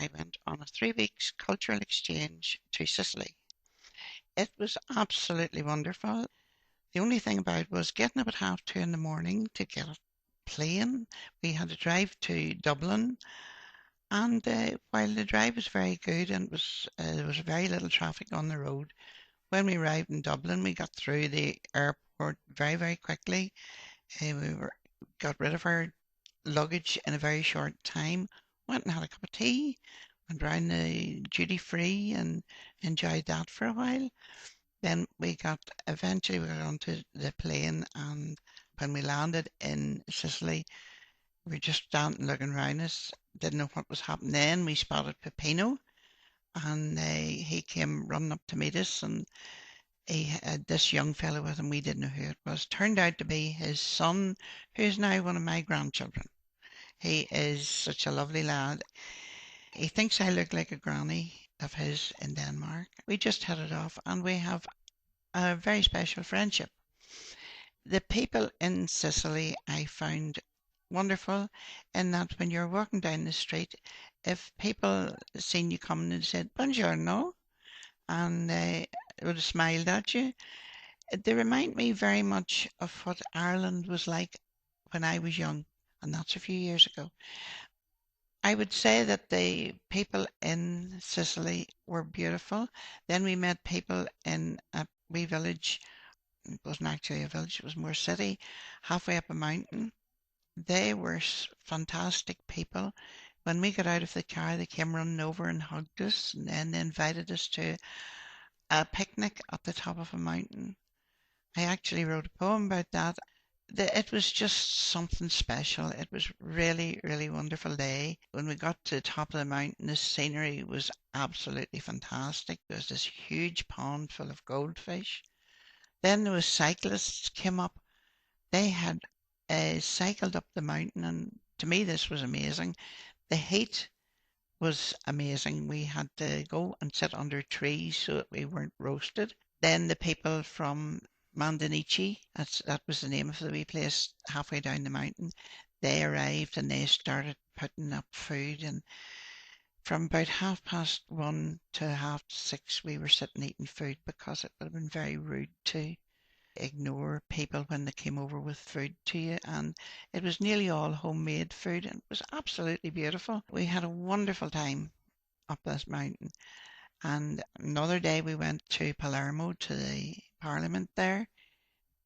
I went on a 3 weeks cultural exchange to Sicily. It was absolutely wonderful. The only thing about it was getting up at 2:30 in the morning to get a plane. We had to drive to Dublin, and while the drive was very good and there was very little traffic on the road, when we arrived in Dublin, we got through the airport very, very quickly. We got rid of our luggage in a very short time. Went and had a cup of tea, went round the duty free and enjoyed that for a while. Then eventually we got onto the plane, and when we landed in Sicily, we were just standing looking around us, didn't know what was happening. Then we spotted Peppino, and he came running up to meet us, and he had this young fellow with him. We didn't know who it was. Turned out to be his son, who's now one of my grandchildren. He is such a lovely lad. He thinks I look like a granny of his in Denmark. We just hit it off, and we have a very special friendship. The people in Sicily I found wonderful in that when you're walking down the street, if people seen you coming and said buongiorno and they would have smiled at you, they remind me very much of what Ireland was like when I was young, and that's a few years ago. I would say that the people in Sicily were beautiful. Then we met people in a wee village. It wasn't actually a village, it was more city, halfway up a mountain. They were fantastic people. When we got out of the car, they came running over and hugged us, and then they invited us to a picnic at the top of a mountain. I actually wrote a poem about that. It was just something special. It was really, really wonderful day. When we got to the top of the mountain, the scenery was absolutely fantastic. There was this huge pond full of goldfish. Then there was cyclists came up. They had cycled up the mountain, and to me this was amazing. The heat was amazing. We had to go and sit under trees so that we weren't roasted. Then the people from Mandanichi, that was the name of the wee place halfway down the mountain, they arrived and they started putting up food. And from about 1:30 to 6:30, we were sitting eating food because it would have been very rude to ignore people when they came over with food to you. And it was nearly all homemade food, and it was absolutely beautiful. We had a wonderful time up this mountain. And another day we went to Palermo to the Parliament there.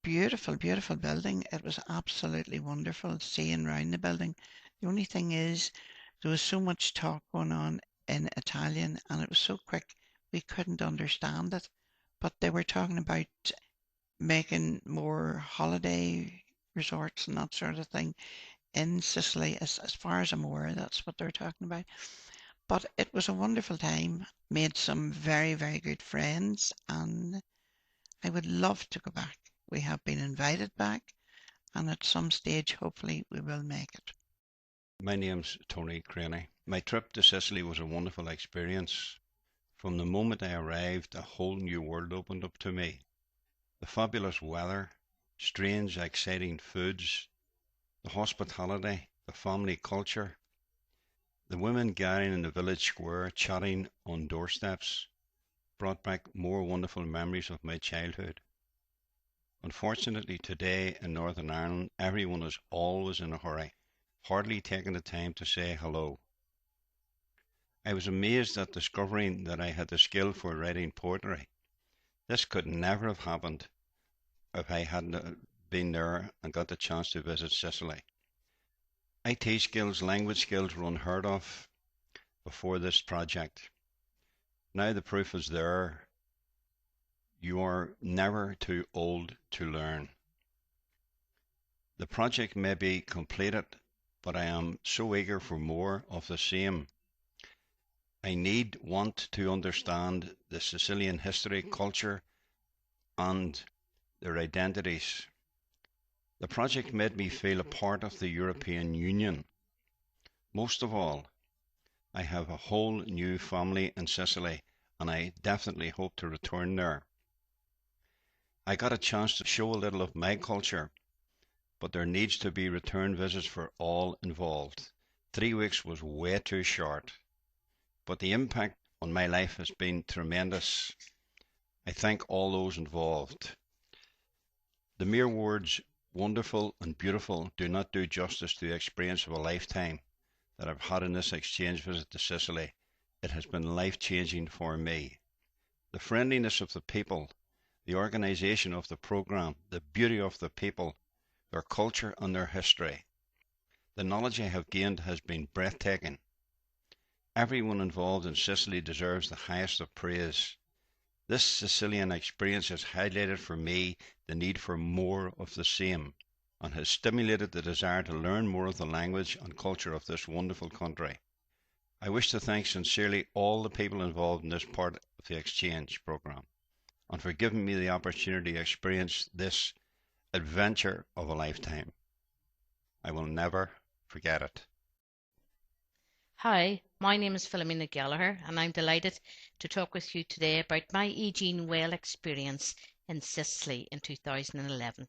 Beautiful, beautiful building. It was absolutely wonderful seeing round the building. The only thing is, there was so much talk going on in Italian, and it was so quick we couldn't understand it. But they were talking about making more holiday resorts and that sort of thing in Sicily. As far as I'm aware, that's what they're talking about. But it was a wonderful time. Made some very, very good friends, and I would love to go back. We have been invited back, and at some stage, hopefully, we will make it. My name's Tony Craney. My trip to Sicily was a wonderful experience. From the moment I arrived, a whole new world opened up to me. The fabulous weather, strange, exciting foods, the hospitality, the family culture, the women gathering in the village square, chatting on doorsteps, brought back more wonderful memories of my childhood. Unfortunately, today in Northern Ireland, everyone is always in a hurry, hardly taking the time to say hello. I was amazed at discovering that I had the skill for writing poetry. This could never have happened if I hadn't been there and got the chance to visit Sicily. IT skills, language skills were unheard of before this project. Now the proof is there. You are never too old to learn. The project may be completed, but I am so eager for more of the same. I want to understand the Sicilian history, culture, and their identities. The project made me feel a part of the European Union. Most of all, I have a whole new family in Sicily, and I definitely hope to return there. I got a chance to show a little of my culture, but there needs to be return visits for all involved. 3 weeks was way too short. but the impact on my life has been tremendous. I thank all those involved. The mere words wonderful and beautiful do not do justice to the experience of a lifetime that I've had in this exchange visit to Sicily. It has been life changing for me. The friendliness of the people, the organisation of the programme, the beauty of the people, their culture and their history. The knowledge I have gained has been breathtaking. Everyone involved in Sicily deserves the highest of praise. This Sicilian experience has highlighted for me the need for more of the same, and has stimulated the desire to learn more of the language and culture of this wonderful country. I wish to thank sincerely all the people involved in this part of the exchange programme, and for giving me the opportunity to experience this adventure of a lifetime. I will never forget it. Hi, my name is Philomena Gallagher, and I'm delighted to talk with you today about my Aegean Whale experience in Sicily in 2011.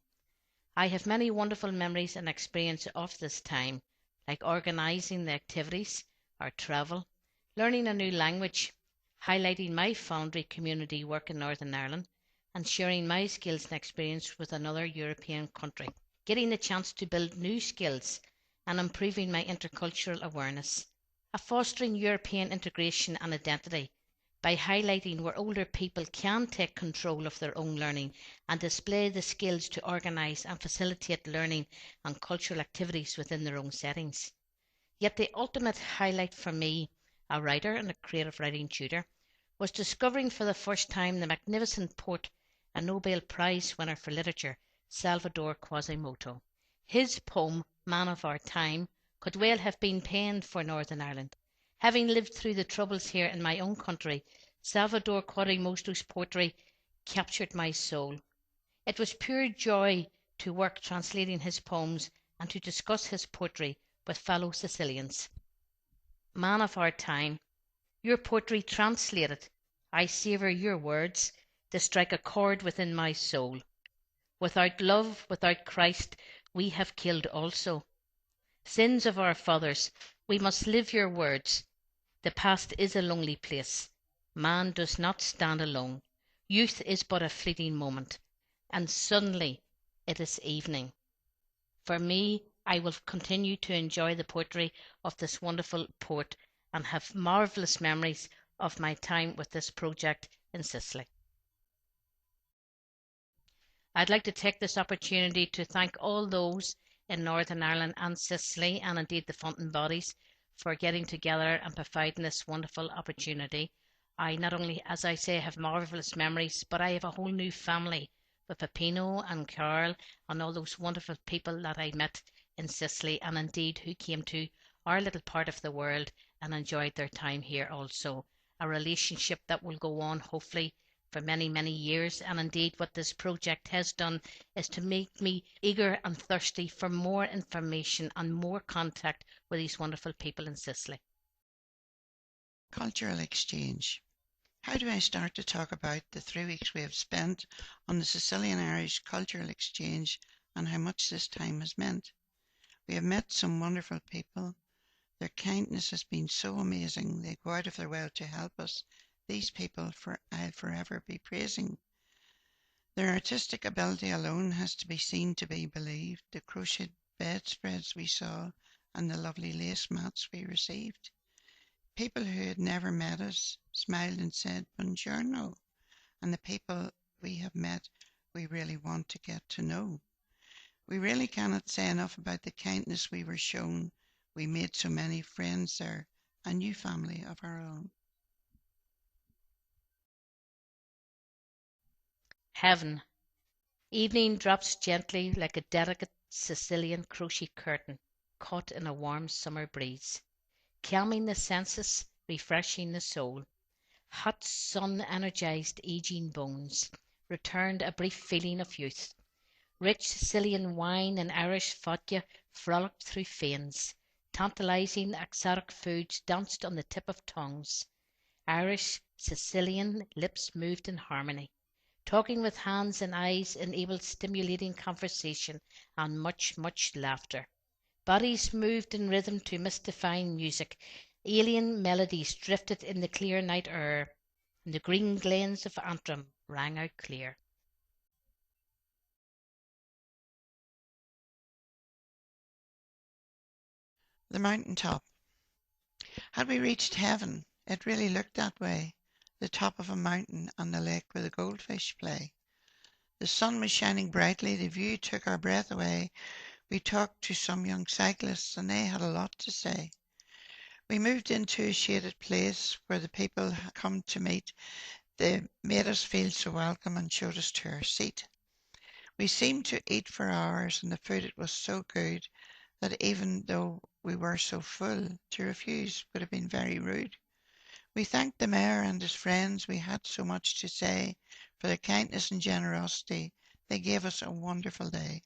I have many wonderful memories and experience of this time, like organising the activities, our travel, learning a new language, highlighting my foundry community work in Northern Ireland, and sharing my skills and experience with another European country, getting the chance to build new skills and improving my intercultural awareness, fostering European integration and identity by highlighting where older people can take control of their own learning and display the skills to organise and facilitate learning and cultural activities within their own settings. Yet the ultimate highlight for me, a writer and a creative writing tutor, was discovering for the first time the magnificent poet and Nobel Prize winner for literature, Salvador Quasimodo. His poem, Man of Our Time, could well have been penned for Northern Ireland. Having lived through the troubles here in my own country, Salvador Quasimodo's poetry captured my soul. It was pure joy to work translating his poems and to discuss his poetry with fellow Sicilians. Man of our time, your poetry translated, I savour your words, they strike a chord within my soul. Without love, without Christ, we have killed also. Sins of our fathers, we must live your words. The past is a lonely place. Man does not stand alone. Youth is but a fleeting moment, and suddenly it is evening. For me, I will continue to enjoy the poetry of this wonderful poet and have marvellous memories of my time with this project in Sicily. I'd like to take this opportunity to thank all those in Northern Ireland and Sicily, and indeed the funding bodies, for getting together and providing this wonderful opportunity. I not only, as I say, have marvellous memories, but I have a whole new family with Peppino and Carl and all those wonderful people that I met in Sicily, and indeed who came to our little part of the world and enjoyed their time here also. A relationship that will go on hopefully for many, many years, and indeed what this project has done is to make me eager and thirsty for more information and more contact with these wonderful people in Sicily. Cultural exchange. How do I start to talk about the 3 weeks we have spent on the Sicilian Irish cultural exchange and how much this time has meant? We have met some wonderful people. Their kindness has been so amazing. They go out of their way to help us. These people I'll forever be praising. Their artistic ability alone has to be seen to be believed. The crocheted bedspreads we saw and the lovely lace mats we received. People who had never met us smiled and said buongiorno, and the people we have met we really want to get to know. We really cannot say enough about the kindness we were shown. We made so many friends there, a new family of our own. Heaven. Evening drops gently like a delicate Sicilian crochet curtain caught in a warm summer breeze, calming the senses, refreshing the soul. Hot sun energized Aegean bones, returned a brief feeling of youth. Rich Sicilian wine and Irish vodka frolicked through veins. Tantalizing exotic foods danced on the tip of tongues. Irish, Sicilian lips moved in harmony. Talking with hands and eyes enabled stimulating conversation and much, much laughter. Bodies moved in rhythm to mystifying music, Alien melodies drifted in the clear night air, and the green glens of Antrim rang out clear. The mountain top. Had we reached heaven? It really looked that way. The top of a mountain and the lake where the goldfish play. The sun was shining brightly, the view took our breath away. We talked to some young cyclists and they had a lot to say. We moved into a shaded place where the people had come to meet. They made us feel so welcome and showed us to our seat. We seemed to eat for hours and the food it was so good that even though we were so full, to refuse would have been very rude. We thanked the mayor and his friends. We had so much to say for their kindness and generosity. They gave us a wonderful day.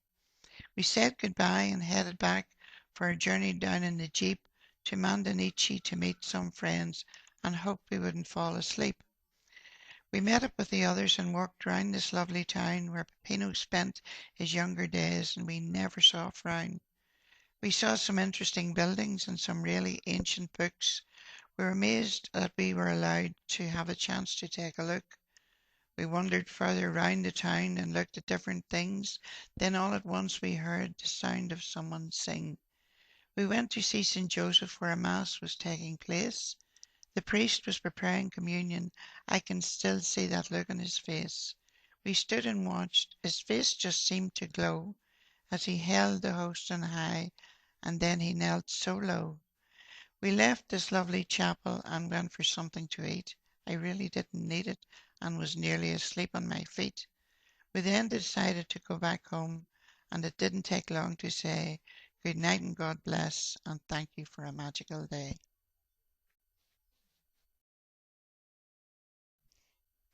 We said goodbye and headed back for a journey down in the jeep to Mandanichi to meet some friends and hope we wouldn't fall asleep. We met up with the others and walked round this lovely town where Peppino spent his younger days and we never saw a frown. We saw some interesting buildings and some really ancient books. We were amazed that we were allowed to have a chance to take a look. We wandered further round the town and looked at different things. Then all at once we heard the sound of someone sing. We went to see St. Joseph where a mass was taking place. The priest was preparing communion. I can still see that look on his face. We stood and watched. His face just seemed to glow as he held the host on high, and then he knelt so low. We left this lovely chapel and went for something to eat. I really didn't need it and was nearly asleep on my feet. We then decided to go back home, and it didn't take long to say good night and God bless and thank you for a magical day.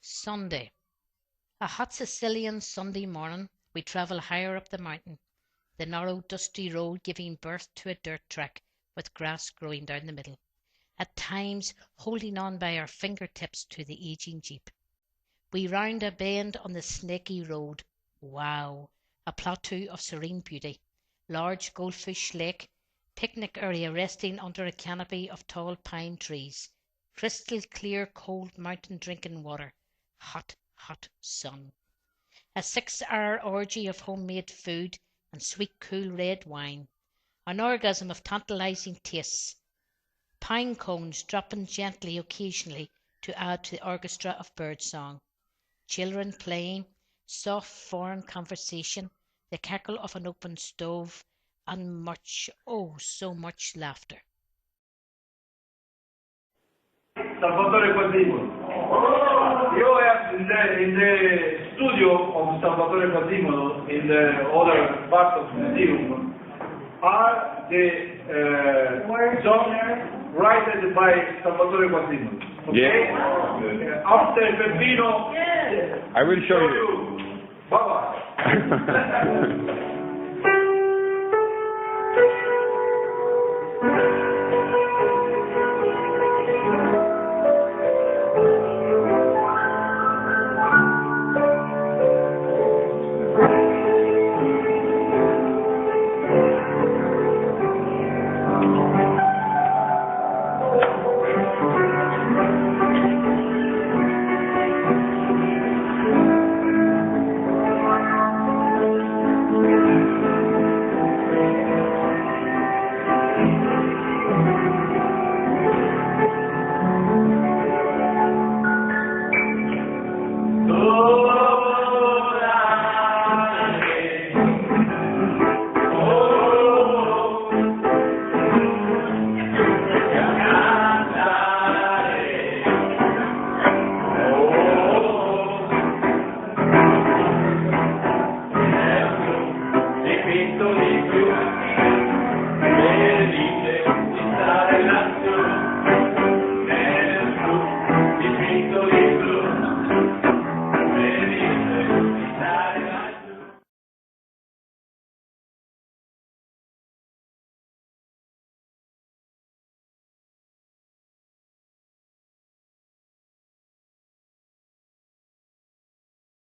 Sunday. A hot Sicilian Sunday morning, we travel higher up the mountain, the narrow, dusty road giving birth to a dirt track with grass growing down the middle, at times holding on by our fingertips to the aging jeep. We round a bend on the snaky road. Wow! A plateau of serene beauty. Large goldfish lake, picnic area resting under a canopy of tall pine trees. Crystal clear cold mountain drinking water. Hot, hot sun. A 6-hour orgy of homemade food and sweet cool red wine. An orgasm of tantalizing tastes. Pine cones dropping gently occasionally to add to the orchestra of birdsong. Children playing, soft foreign conversation, the cackle of an open stove, and much, oh, so much laughter. Salvatore Quasimodo. You have in the studio of Salvatore Quasimodo, in the other part of the museum, are the songs written by Salvatore Quasimodo. Okay? Yeah. After Peppino, I will show you. Bye bye.